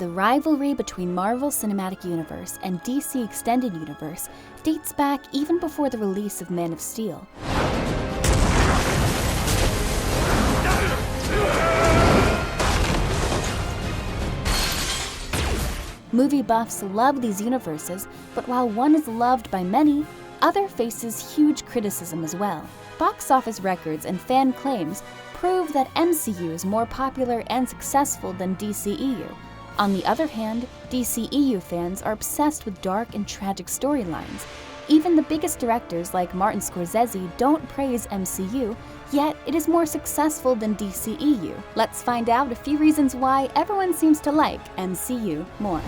The rivalry between Marvel Cinematic Universe and DC Extended Universe dates back even before the release of Man of Steel. Movie buffs love these universes, but while one is loved by many, other faces huge criticism as well. Box office records and fan claims prove that MCU is more popular and successful than DCEU. On the other hand, DCEU fans are obsessed with dark and tragic storylines. Even the biggest directors like Martin Scorsese don't praise MCU, yet it is more successful than DCEU. Let's find out a few reasons why everyone seems to like MCU more.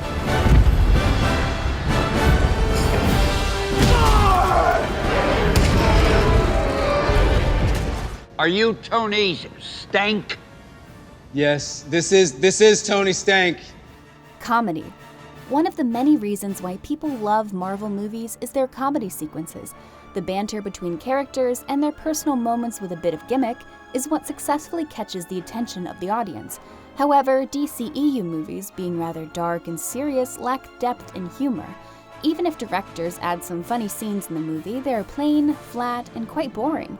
Are you Tony Stank? Yes, this is Tony Stank. Comedy. One of the many reasons why people love Marvel movies is their comedy sequences. The banter between characters and their personal moments with a bit of gimmick is what successfully catches the attention of the audience. However, DCEU movies, being rather dark and serious, lack depth and humor. Even if directors add some funny scenes in the movie, they are plain, flat, and quite boring.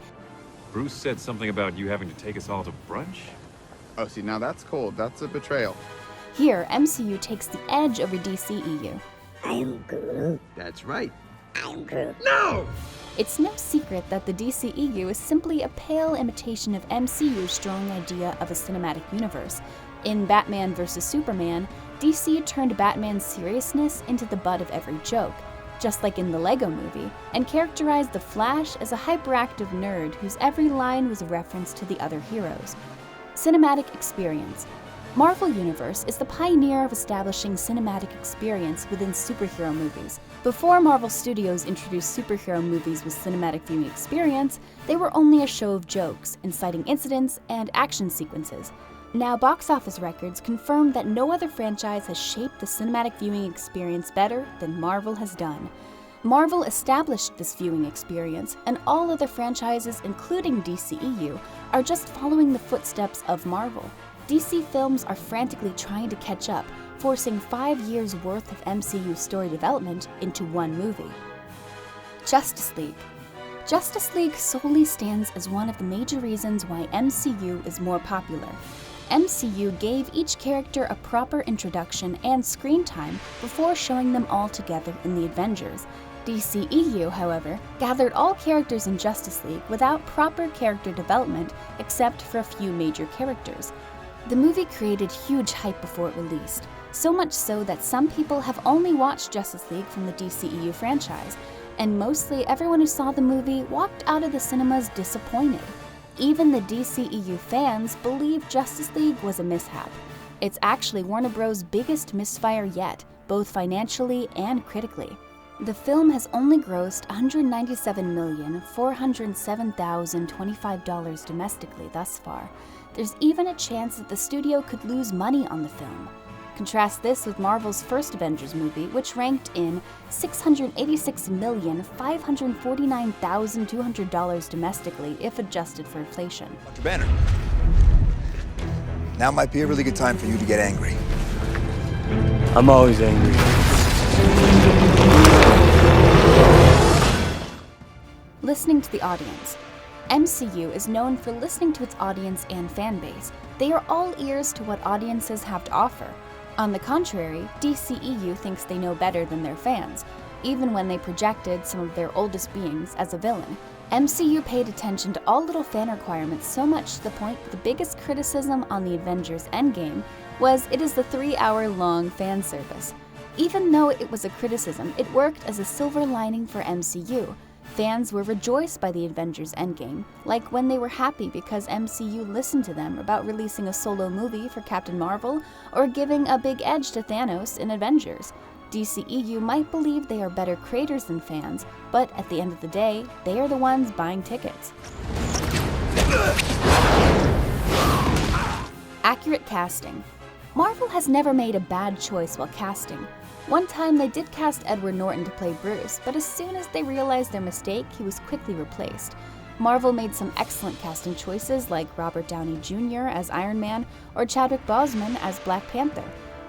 Bruce said something about you having to take us all to brunch? Oh, see, now that's cold. That's a betrayal. Here, MCU takes the edge over DCEU. I am Groot. That's right. I am Groot. No! It's no secret that the DCEU is simply a pale imitation of MCU's strong idea of a cinematic universe. In Batman vs. Superman, DC turned Batman's seriousness into the butt of every joke, just like in the Lego Movie, and characterized the Flash as a hyperactive nerd whose every line was a reference to the other heroes. Cinematic experience. Marvel Universe is the pioneer of establishing cinematic experience within superhero movies. Before Marvel Studios introduced superhero movies with cinematic viewing experience, they were only a show of jokes, inciting incidents, and action sequences. Now, box office records confirm that no other franchise has shaped the cinematic viewing experience better than Marvel has done. Marvel established this viewing experience, and all other franchises, including DCEU, are just following the footsteps of Marvel. DC films are frantically trying to catch up, forcing 5 years' worth of MCU story development into one movie. Justice League. Justice League solely stands as one of the major reasons why MCU is more popular. MCU gave each character a proper introduction and screen time before showing them all together in the Avengers. DCEU, however, gathered all characters in Justice League without proper character development except for a few major characters. The movie created huge hype before it released, so much so that some people have only watched Justice League from the DCEU franchise, and mostly everyone who saw the movie walked out of the cinemas disappointed. Even the DCEU fans believe Justice League was a mishap. It's actually Warner Bros.' biggest misfire yet, both financially and critically. The film has only grossed $197,407,025 domestically thus far. There's even a chance that the studio could lose money on the film. Contrast this with Marvel's first Avengers movie, which ranked in $686,549,200 domestically if adjusted for inflation. Dr. Banner, now might be a really good time for you to get angry. I'm always angry. Listening to the audience. MCU is known for listening to its audience and fan base. They are all ears to what audiences have to offer. On the contrary, DCEU thinks they know better than their fans, even when they projected some of their oldest beings as a villain. MCU paid attention to all little fan requirements so much to the point that the biggest criticism on the Avengers Endgame was it is the 3-hour-long fan service. Even though it was a criticism, it worked as a silver lining for MCU. Fans were rejoiced by the Avengers Endgame, like when they were happy because MCU listened to them about releasing a solo movie for Captain Marvel or giving a big edge to THANOS in Avengers. DCEU might believe they are better creators than fans, but at the end of the day, they are the ones buying tickets. Accurate casting. Marvel has never made a bad choice while casting. One time they did cast Edward Norton to play Bruce, but as soon as they realized their mistake, he was quickly replaced. Marvel made some excellent casting choices like Robert Downey Jr. as Iron Man or Chadwick Boseman as Black Panther.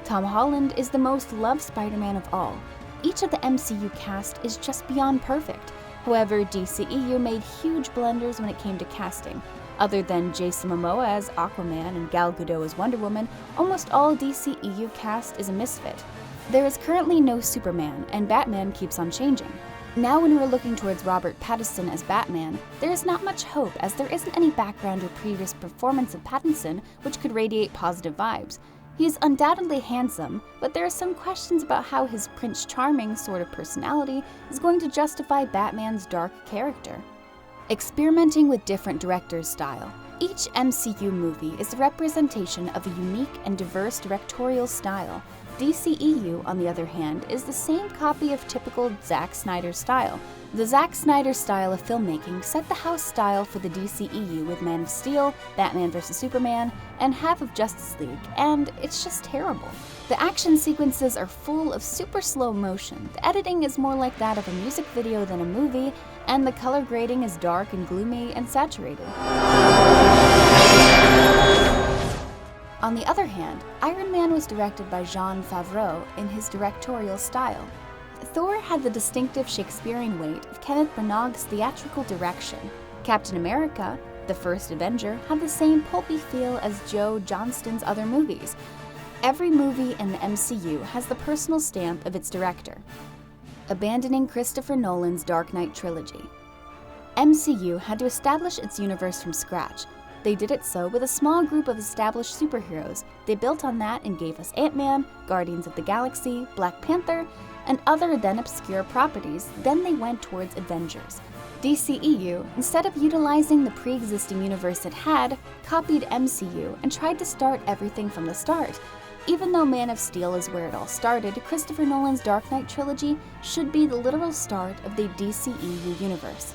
Tom Holland is the most loved Spider-Man of all. Each of the MCU cast is just beyond perfect. However, DCEU made huge blunders when it came to casting. Other than Jason Momoa as Aquaman and Gal Gadot as Wonder Woman, almost all DCEU cast is a misfit. There is currently no Superman, and Batman keeps on changing. Now when we're looking towards Robert Pattinson as Batman, there is not much hope as there isn't any background or previous performance of Pattinson which could radiate positive vibes. He is undoubtedly handsome, but there are some questions about how his Prince Charming sort of personality is going to justify Batman's dark character. Experimenting with different directors' style. Each MCU movie is a representation of a unique and diverse directorial style. DCEU, on the other hand, is the same copy of typical Zack Snyder style. The Zack Snyder style of filmmaking set the house style for the DCEU with Man of Steel, Batman vs Superman, and half of Justice League, and it's just terrible. The action sequences are full of super slow motion, the editing is more like that of a music video than a movie, and the color grading is dark and gloomy and saturated. On the other hand, Iron Man was directed by Jon Favreau in his directorial style. Thor had the distinctive Shakespearean weight of Kenneth Branagh's theatrical direction. Captain America, the first Avenger, had the same pulpy feel as Joe Johnston's other movies. Every movie in the MCU has the personal stamp of its director. Abandoning Christopher Nolan's Dark Knight trilogy. MCU had to establish its universe from scratch. They did it so with a small group of established superheroes. They built on that and gave us Ant-Man, Guardians of the Galaxy, Black Panther, and other then obscure properties. Then they went towards Avengers. DCEU, instead of utilizing the pre-existing universe it had, copied MCU and tried to start everything from the start. Even though Man of Steel is where it all started, Christopher Nolan's Dark Knight trilogy should be the literal start of the DCEU universe.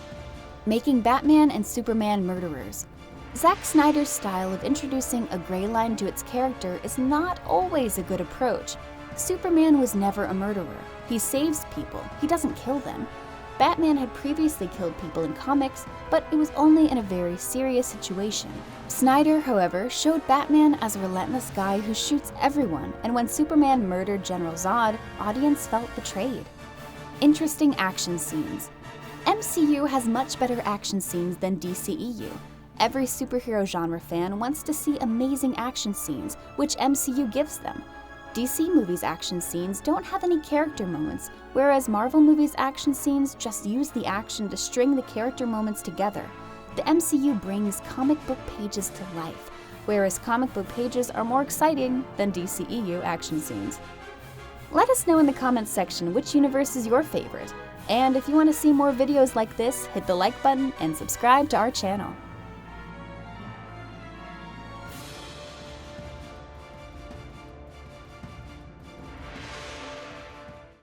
Making Batman and Superman murderers. Zack Snyder's style of introducing a gray line to its character is not always a good approach. Superman was never a murderer. He saves people, he doesn't kill them. Batman had previously killed people in comics, but it was only in a very serious situation. Snyder, however, showed Batman as a relentless guy who shoots everyone, and when Superman murdered General Zod, audience felt betrayed. Interesting action scenes. MCU has much better action scenes than DCEU. Every superhero genre fan wants to see amazing action scenes, which MCU gives them. DC movies' action scenes don't have any character moments, whereas Marvel movies' action scenes just use the action to string the character moments together. The MCU brings comic book pages to life, whereas comic book pages are more exciting than DCEU action scenes. Let us know in the comments section which universe is your favorite, and if you want to see more videos like this, hit the like button and subscribe to our channel.